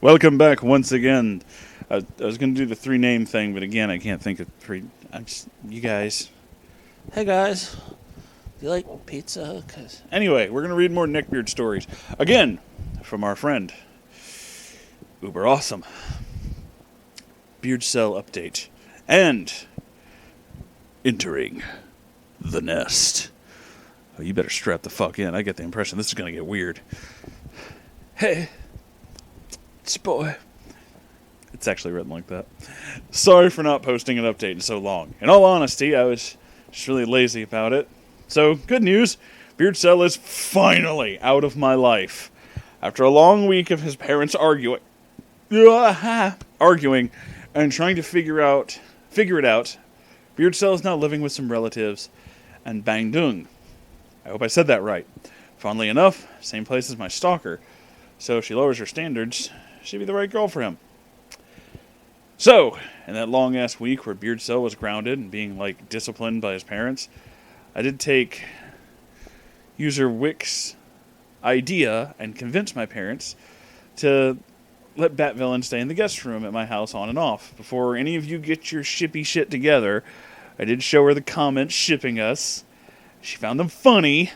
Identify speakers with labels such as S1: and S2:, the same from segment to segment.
S1: Welcome back once again. I was going to do the three name thing, but again, I can't think of three. You guys.
S2: Hey guys, do you like pizza?
S1: Anyway, we're going to read more Neckbeard stories. Again, from our friend. Uber Awesome. Beardcel update. And entering the nest. Oh, you better strap the fuck in. I get the impression this is going to get weird.
S2: Hey, it's your boy.
S1: It's actually written like that. Sorry for not posting an update in so long. In all honesty, I was just really lazy about it. So, good news. Beardcel is finally out of my life. After a long week of his parents arguing and trying to figure it out, Beardcel is now living with some relatives and Bang Dung. I hope I said that right. Funnily enough, same place as my stalker. So if she lowers her standards, she'd be the right girl for him. So, in that long-ass week where Beardcel was grounded and being, disciplined by his parents, I did take user Wick's idea and convince my parents to let Batvillain stay in the guest room at my house on and off. Before any of you get your shippy shit together, I did show her the comments shipping us. She found them funny,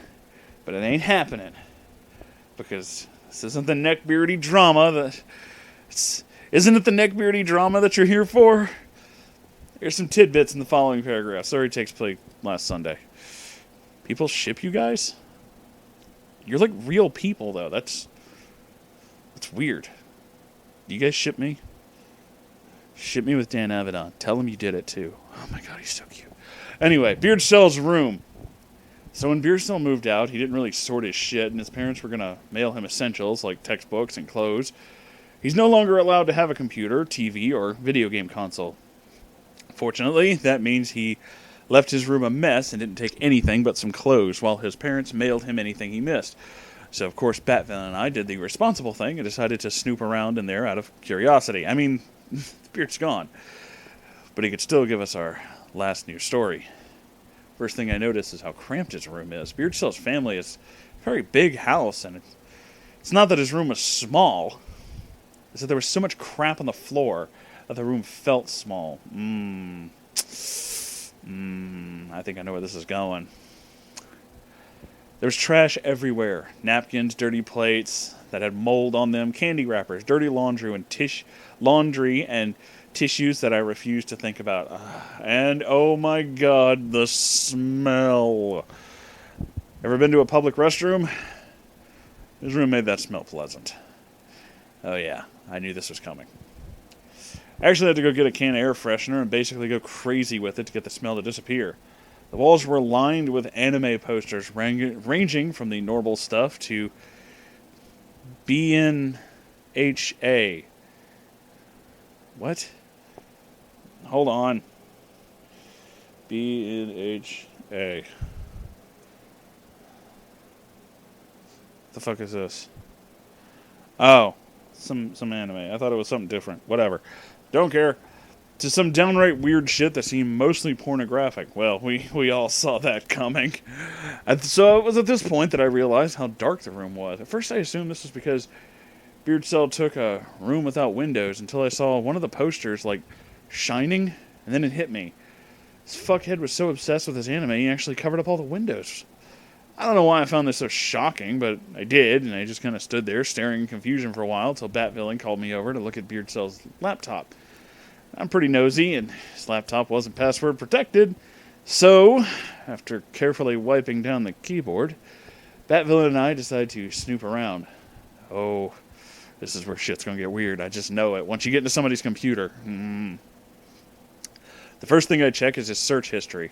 S1: but it ain't happening. Because this isn't the neckbeardy drama Isn't it the neckbeardy drama that you're here for? There's some tidbits in the following paragraph. Story takes place last Sunday. People ship you guys? You're like real people, though. That's weird. Do you guys ship me? Ship me with Dan Avedon. Tell him you did it, too. Oh my god, he's so cute. Anyway, Beardcel's room. So when Beardcel moved out, he didn't really sort his shit, and his parents were going to mail him essentials like textbooks and clothes. He's no longer allowed to have a computer, TV, or video game console. Fortunately, that means he left his room a mess and didn't take anything but some clothes, while his parents mailed him anything he missed. So, of course, Batvillain and I did the responsible thing and decided to snoop around in there out of curiosity. I mean, the Beard's gone. But he could still give us our last news story. First thing I noticed is how cramped his room is. Beardcel's family is a very big house, and it's not that his room was small. It's that there was so much crap on the floor that the room felt small. I think I know where this is going. There was trash everywhere. Napkins, dirty plates that had mold on them, candy wrappers, dirty laundry and tissues that I refused to think about. And oh my god, the smell. Ever been to a public restroom? His room made that smell pleasant. Oh yeah, I knew this was coming. I actually had to go get a can of air freshener and basically go crazy with it to get the smell to disappear. The walls were lined with anime posters ranging from the normal stuff to BNHA. What? Hold on. BNHA. The fuck is this? Oh, some anime. I thought it was something different. Whatever. Don't care. To some downright weird shit that seemed mostly pornographic. Well, we all saw that coming. And so it was at this point that I realized how dark the room was. At first I assumed this was because Beardcel took a room without windows until I saw one of the posters, shining, and then it hit me. This fuckhead was so obsessed with his anime, he actually covered up all the windows. I don't know why I found this so shocking, but I did, and I just kind of stood there staring in confusion for a while until Batvillain called me over to look at Beardcel's laptop. I'm pretty nosy, and his laptop wasn't password protected, so, after carefully wiping down the keyboard, Batvillain and I decided to snoop around. Oh, this is where shit's gonna get weird, I just know it. Once you get into somebody's computer. The first thing I check is his search history.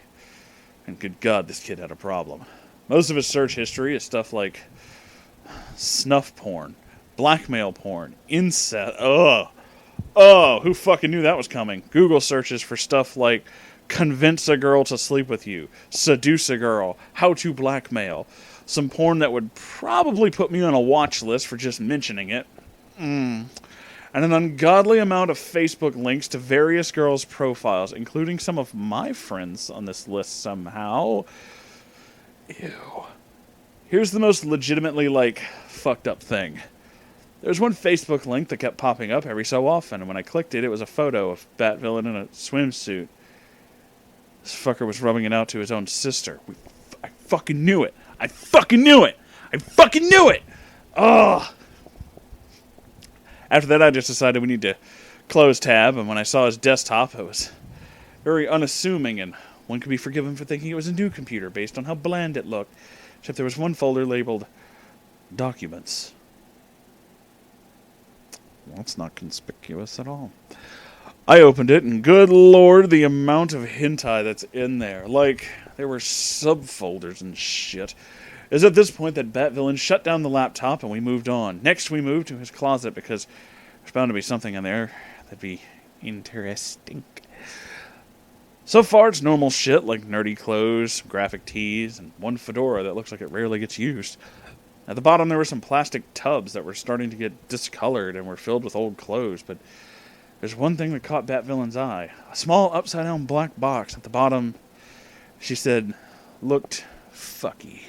S1: And good God, this kid had a problem. Most of his search history is stuff like snuff porn, blackmail porn, incest. Oh, who fucking knew that was coming? Google searches for stuff like convince a girl to sleep with you, seduce a girl, how to blackmail. Some porn that would probably put me on a watch list for just mentioning it. And an ungodly amount of Facebook links to various girls' profiles, including some of my friends on this list somehow. Ew. Here's the most legitimately, fucked up thing. There was one Facebook link that kept popping up every so often, and when I clicked it, it was a photo of Bat-Villain in a swimsuit. This fucker was rubbing it out to his own sister. I fucking knew it. I fucking knew it. I fucking knew it. Ugh. After that, I just decided we need to close tab, and when I saw his desktop, it was very unassuming, and one could be forgiven for thinking it was a new computer based on how bland it looked, except there was one folder labeled Documents. Well, it's not conspicuous at all. I opened it, and good lord, the amount of hentai that's in there. Like, there were subfolders and shit. It was at this point that Bat-Villain shut down the laptop, and we moved on. Next, we moved to his closet, because there's bound to be something in there that'd be interesting. So far, it's normal shit, like nerdy clothes, graphic tees, and one fedora that looks like it rarely gets used. At the bottom, there were some plastic tubs that were starting to get discolored and were filled with old clothes, but there's one thing that caught Bat-Villain's eye. A small upside-down black box at the bottom, she said, looked fucky.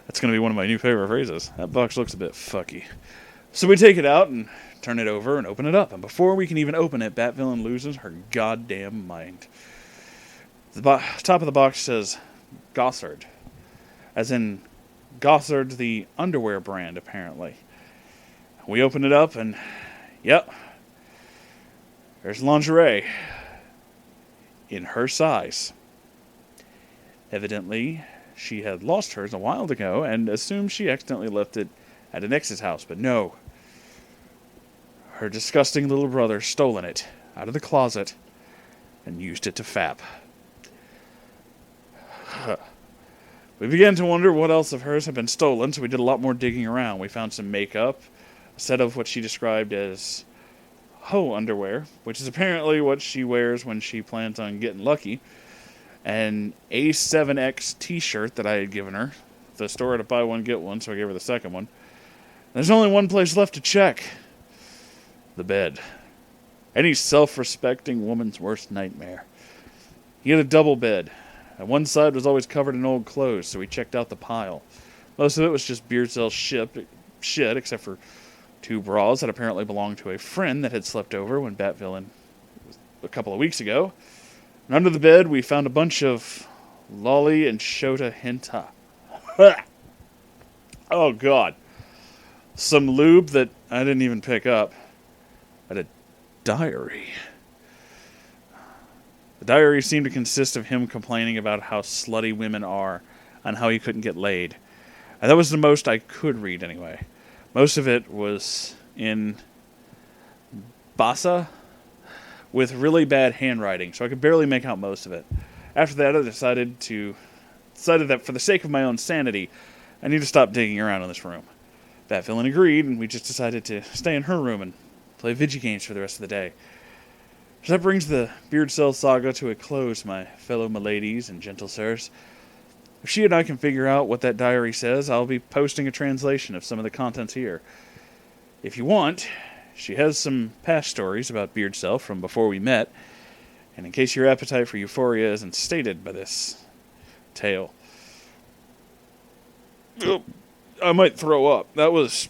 S1: That's going to be one of my new favorite phrases. That box looks a bit fucky. So we take it out and turn it over and open it up, and before we can even open it, Bat-Villain loses her goddamn mind. The top of the box says Gossard, as in Gossard, the underwear brand, apparently. We open it up, and yep, there's lingerie in her size. Evidently, she had lost hers a while ago and assumed she accidentally left it at an ex's house, but no. Her disgusting little brother stolen it out of the closet and used it to fap. We began to wonder what else of hers had been stolen, so we did a lot more digging around. We found some makeup, a set of what she described as hoe underwear, which is apparently what she wears when she plans on getting lucky, an A7X t-shirt that I had given her. The store had to buy one, get one, so I gave her the second one. There's only one place left to check. The bed. Any self-respecting woman's worst nightmare. He had a double bed, and one side was always covered in old clothes, so we checked out the pile. Most of it was just Beardcel shit, except for 2 bras that apparently belonged to a friend that had slept over when Bat-Villain a couple of weeks ago. And under the bed, we found a bunch of lolly and shota hentai. Oh, God. Some lube that I didn't even pick up. And a diary. The diary seemed to consist of him complaining about how slutty women are and how he couldn't get laid. And that was the most I could read, anyway. Most of it was in Basa with really bad handwriting, so I could barely make out most of it. After that, I decided that for the sake of my own sanity, I need to stop digging around in this room. Bat-Villain agreed, and we just decided to stay in her room and play video games for the rest of the day. So that brings the Beardcel saga to a close, my fellow miladies and gentle sirs. If she and I can figure out what that diary says, I'll be posting a translation of some of the contents here. If you want, she has some past stories about Beardcel from before we met, and in case your appetite for euphoria isn't stated by this tale. I might throw up. That was...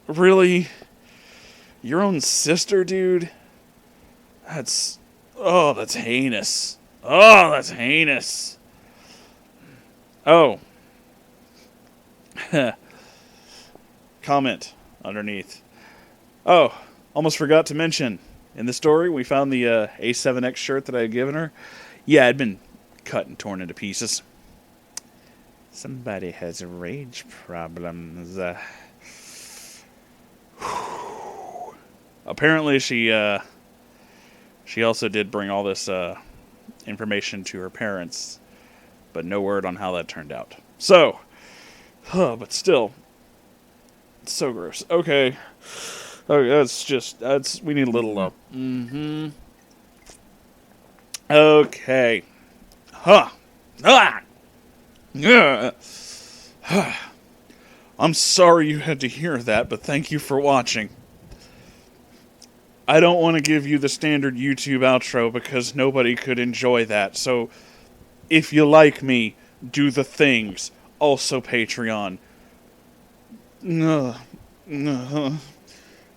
S1: really? Your own sister, dude? That's heinous. Oh, that's heinous. Oh. Comment underneath. Oh, almost forgot to mention. In the story, we found the A7X shirt that I had given her. Yeah, it had been cut and torn into pieces. Somebody has rage problems. Apparently, she also did bring all this information to her parents, but no word on how that turned out. So, but still, it's so gross. Okay, we need a little up. Okay. I'm sorry you had to hear that, but thank you for watching. I don't want to give you the standard YouTube outro because nobody could enjoy that. So, if you like me, do the things. Also Patreon. No. No.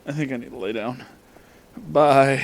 S1: I think I need to lay down. Bye.